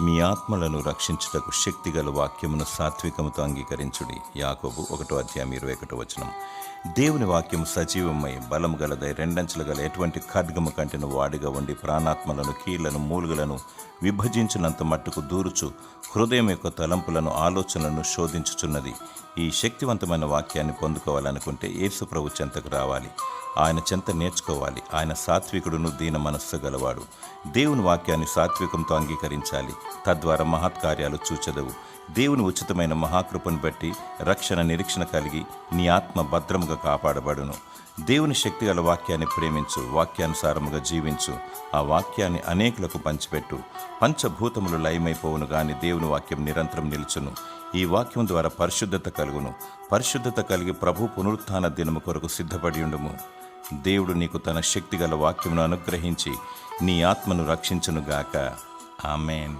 మీ ఆత్మలను రక్షించుటకు శక్తిగల వాక్యమును సాత్వికముతో అంగీకరించుడి. యాకోబు 1:21. దేవుని వాక్యం సజీవమై బలము గలదై రెండంచులు గల ఎటువంటి ఖడ్గము కంటిన వాడిగా ఉండి ప్రాణాత్మలను కీళ్లను మూలుగులను విభజించినంత మట్టుకు దూరుచు హృదయం యొక్క తలంపులను ఆలోచనలను శోధించుచున్నది. ఈ శక్తివంతమైన వాక్యాన్ని పొందుకోవాలనుకుంటే యేసు ప్రభు చెంతకు రావాలి, ఆయన చెంత నేర్చుకోవాలి. ఆయన సాత్వికుడును దీన మనస్సు గలవాడు. దేవుని వాక్యాన్ని సాత్వికంతో అంగీకరించాలి, తద్వారా మహత్కార్యాలు చూచెదవు. దేవుని ఉచితమైన మహాకృపను బట్టి రక్షణ నిరీక్షణ కలిగి నీ ఆత్మ భద్రముగా కాపాడబడును. దేవుని శక్తిగల వాక్యాన్ని ప్రేమించు, వాక్యానుసారముగా జీవించు, ఆ వాక్యాన్ని అనేకులకు పంచిపెట్టు. పంచభూతములు లయమైపోవును గాని దేవుని వాక్యం నిరంతరం నిలుచును. ఈ వాక్యం ద్వారా పరిశుద్ధత కలుగును. పరిశుద్ధత కలిగి ప్రభు పునరుత్థాన దినము కొరకు సిద్ధపడి ఉండుము. దేవుడు నీకు తన శక్తిగల వాక్యమును అనుగ్రహించి నీ ఆత్మను రక్షించునుగాక. ఆమేన్.